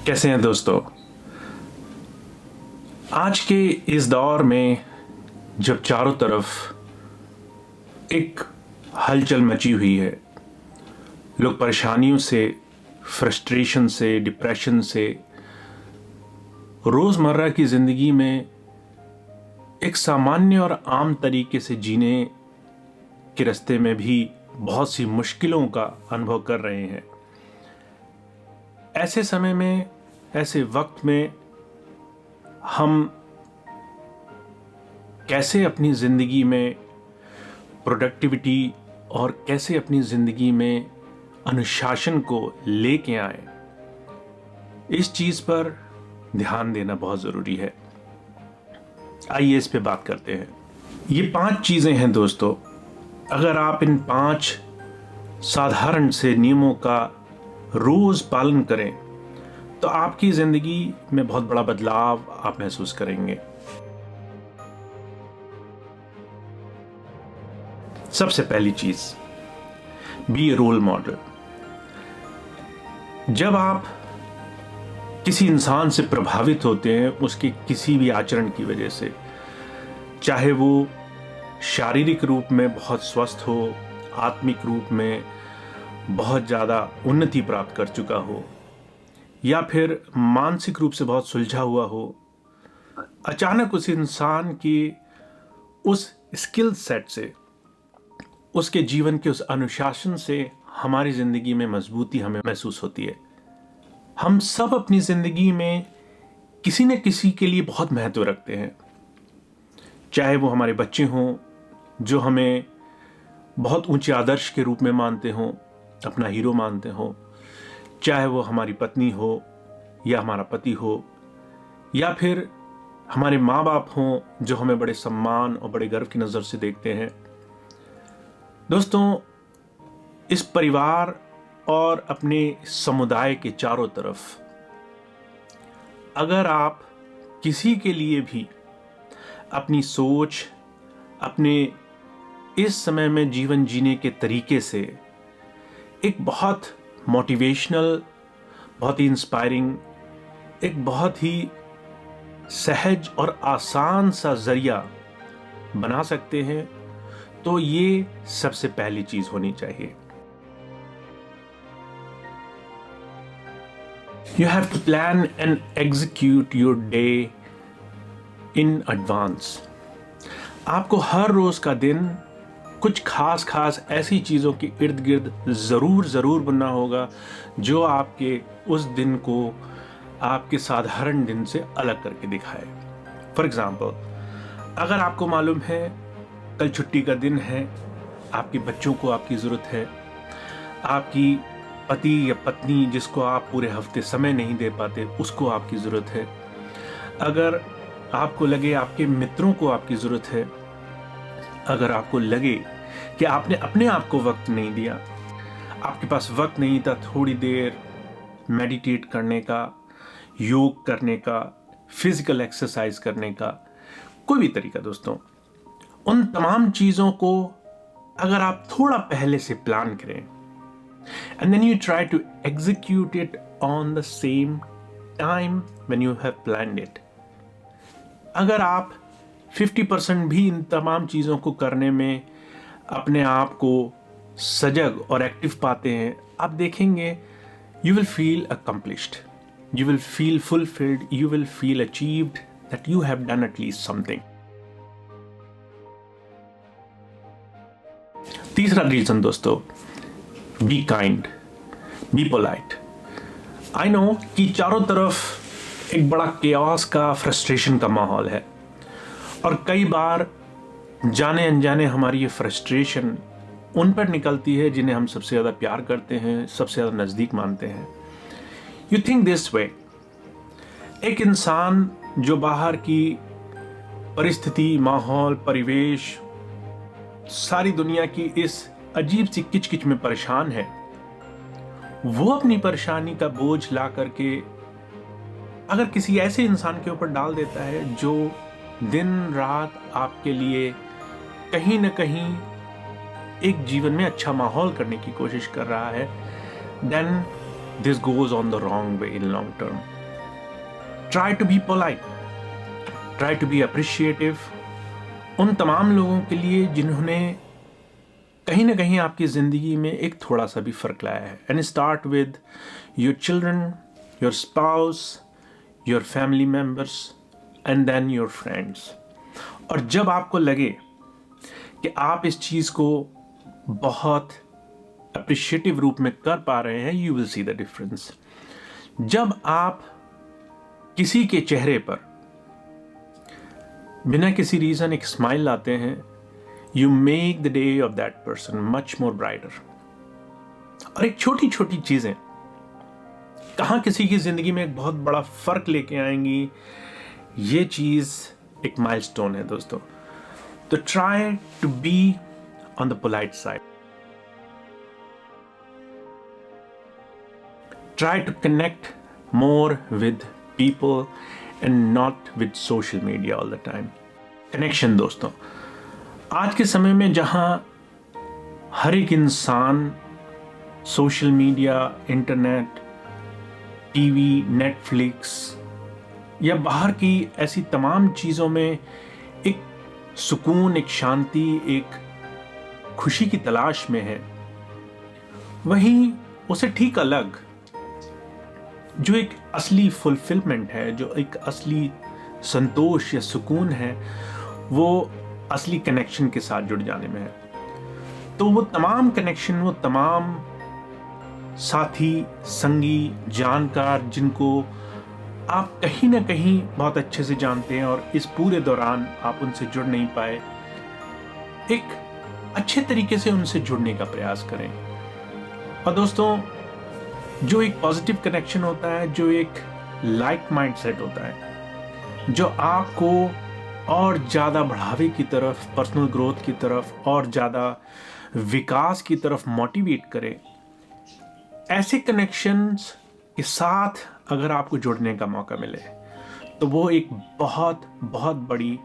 कैसे हैं दोस्तों। आज के इस दौर में जब चारों तरफ एक हलचल मची हुई है, लोग परेशानियों से, फ्रस्ट्रेशन से, डिप्रेशन से, रोज़मर्रा की ज़िंदगी में एक सामान्य और आम तरीके से जीने के रास्ते में भी बहुत सी मुश्किलों का अनुभव कर रहे हैं। ऐसे समय में, ऐसे वक्त में हम कैसे अपनी ज़िंदगी में प्रोडक्टिविटी और कैसे अपनी ज़िंदगी में अनुशासन को लेके आए, इस चीज़ पर ध्यान देना बहुत ज़रूरी है। आइए इस पे बात करते हैं। ये 5 चीज़ें हैं दोस्तों। अगर आप इन 5 साधारण से नियमों का रोज़ पालन करें तो आपकी ज़िंदगी में बहुत बड़ा बदलाव आप महसूस करेंगे। सबसे पहली चीज़, बी ए रोल मॉडल। जब आप किसी इंसान से प्रभावित होते हैं, उसके किसी भी आचरण की वजह से, चाहे वो शारीरिक रूप में बहुत स्वस्थ हो, आत्मिक रूप में बहुत ज़्यादा उन्नति प्राप्त कर चुका हो, या फिर मानसिक रूप से बहुत सुलझा हुआ हो, अचानक उस इंसान की उस स्किल सेट से, उसके जीवन के उस अनुशासन से हमारी ज़िंदगी में मजबूती हमें महसूस होती है। हम सब अपनी ज़िंदगी में किसी न किसी के लिए बहुत महत्व रखते हैं, चाहे वो हमारे बच्चे हों जो हमें बहुत ऊंचे आदर्श के रूप में मानते हों, अपना हीरो मानते हों, चाहे वो हमारी पत्नी हो या हमारा पति हो, या फिर हमारे माँ बाप हों जो हमें बड़े सम्मान और बड़े गर्व की नज़र से देखते हैं। दोस्तों, इस परिवार और अपने समुदाय के चारों तरफ अगर आप किसी के लिए भी अपनी सोच, अपने इस समय में जीवन जीने के तरीके से एक बहुत मोटिवेशनल, बहुत ही इंस्पायरिंग, एक बहुत ही सहज और आसान सा जरिया बना सकते हैं, तो ये सबसे पहली चीज होनी चाहिए। You have to plan and execute your day in advance. आपको हर रोज का दिन कुछ खास ऐसी चीज़ों के इर्द गिर्द ज़रूर बनना होगा जो आपके उस दिन को आपके साधारण दिन से अलग करके दिखाए। फॉर एग्ज़ाम्पल, अगर आपको मालूम है कल छुट्टी का दिन है, आपके बच्चों को आपकी ज़रूरत है, आपकी पति या पत्नी जिसको आप पूरे हफ्ते समय नहीं दे पाते उसको आपकी ज़रूरत है, अगर आपको लगे आपके मित्रों को आपकी ज़रूरत है, अगर आपको लगे कि आपने अपने आप को वक्त नहीं दिया, आपके पास वक्त नहीं था थोड़ी देर मेडिटेट करने का, योग करने का, फिजिकल एक्सरसाइज करने का, कोई भी तरीका, दोस्तों, उन तमाम चीज़ों को अगर आप थोड़ा पहले से प्लान करें and then you try to execute it on the same time when you have planned it, अगर आप 50% भी इन तमाम चीज़ों को करने में अपने आप को सजग और एक्टिव पाते हैं, आप देखेंगे you will feel accomplished, you will feel fulfilled, you will feel achieved that you have done at least something. तीसरा रीजन दोस्तों, be kind, be polite. I know कि चारों तरफ एक बड़ा केओस का, फ्रस्ट्रेशन का माहौल है, और कई बार जाने अनजाने हमारी ये फ्रस्ट्रेशन उन पर निकलती है जिन्हें हम सबसे ज़्यादा प्यार करते हैं, सबसे ज़्यादा नज़दीक मानते हैं। यू थिंक दिस वे, एक इंसान जो बाहर की परिस्थिति, माहौल, परिवेश, सारी दुनिया की इस अजीब सी किचकिच में परेशान है, वो अपनी परेशानी का बोझ ला करके अगर किसी ऐसे इंसान के ऊपर डाल देता है जो दिन रात आपके लिए कहीं न कहीं एक जीवन में अच्छा माहौल करने की कोशिश कर रहा है, then this goes on the wrong way in long term. Try to be polite, try to be appreciative उन तमाम लोगों के लिए जिन्होंने कहीं ना कहीं आपकी ज़िंदगी में एक थोड़ा सा भी फ़र्क लाया है। And start with your children, your spouse, your family members and then your friends. और जब आपको लगे कि आप इस चीज़ को बहुत अप्रिशिएटिव रूप में कर पा रहे हैं, you will see the difference. जब आप किसी के चेहरे पर बिना किसी रीज़न एक स्माइल लाते हैं, you make the day of that person much more brighter। और एक छोटी छोटी चीजें कहाँ किसी की जिंदगी में एक बहुत बड़ा फर्क लेके आएंगी, ये चीज एक माइलस्टोन है दोस्तों। तो try to be on the polite side, try to connect more with people and not with social media all the time. Connection दोस्तों, आज के समय में जहां हर एक इंसान social media, internet, TV, Netflix या बाहर की ऐसी तमाम चीज़ों में एक सुकून, एक शांति, एक खुशी की तलाश में है, वहीं उसे ठीक अलग जो एक असली फुलफिलमेंट है, जो एक असली संतोष या सुकून है, वो असली कनेक्शन के साथ जुड़ जाने में है। तो वो तमाम कनेक्शन, वो तमाम साथी, संगी, जानकार जिनको आप कहीं ना कहीं बहुत अच्छे से जानते हैं और इस पूरे दौरान आप उनसे जुड़ नहीं पाए, एक अच्छे तरीके से उनसे जुड़ने का प्रयास करें। और दोस्तों, जो एक पॉजिटिव कनेक्शन होता है, जो एक लाइक माइंडसेट होता है, जो आपको और ज़्यादा बढ़ावे की तरफ, पर्सनल ग्रोथ की तरफ और ज़्यादा विकास की तरफ मोटिवेट करे, ऐसे कनेक्शंस के साथ अगर आपको जुड़ने का मौका मिले तो वो एक बहुत बहुत बड़ी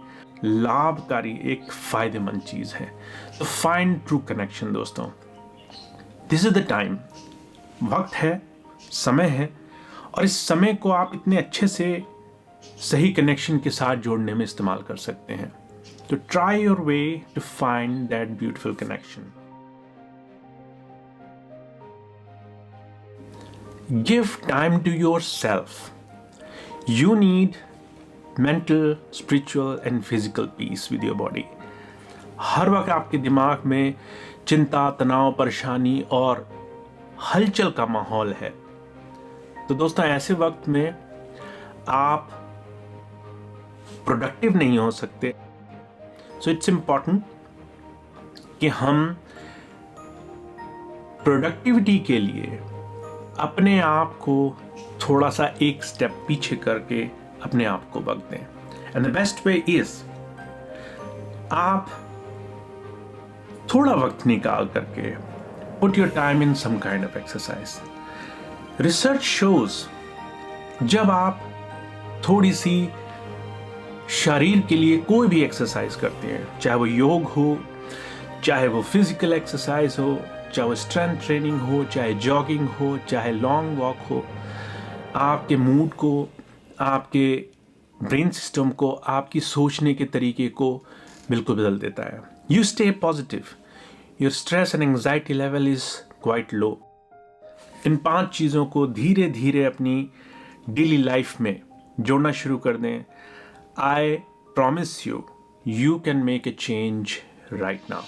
लाभकारी, एक फ़ायदेमंद चीज़ है। तो फाइंड ट्रू कनेक्शन दोस्तों, दिस इज़ द टाइम। वक्त है, समय है, और इस समय को आप इतने अच्छे से सही कनेक्शन के साथ जोड़ने में इस्तेमाल कर सकते हैं। तो try your way to find that beautiful connection. Give time to yourself. You need mental, spiritual and physical peace with your body. हर वक्त आपके दिमाग में चिंता, तनाव, परेशानी और हलचल का माहौल है। तो दोस्तों, ऐसे वक्त में आप प्रोडक्टिव नहीं हो सकते। सो इट्स इम्पॉर्टेंट कि हम प्रोडक्टिविटी के लिए अपने आप को थोड़ा सा एक स्टेप पीछे करके अपने आप को वक्त दें। And the best way is, आप थोड़ा वक्त निकाल करके put your time in some kind of exercise. Research shows जब आप थोड़ी सी शरीर के लिए कोई भी एक्सरसाइज करते हैं, चाहे वो योग हो, चाहे वो फिजिकल एक्सरसाइज हो, चाहे वो स्ट्रेंथ ट्रेनिंग हो, चाहे जॉगिंग हो, चाहे लॉन्ग वॉक हो, आपके मूड को, आपके ब्रेन सिस्टम को, आपकी सोचने के तरीके को बिल्कुल बदल देता है। You stay positive, your stress and anxiety level is quite low. इन 5 चीज़ों को धीरे धीरे अपनी डेली लाइफ में जोड़ना शुरू कर दें। I promise you, you can make a change right now.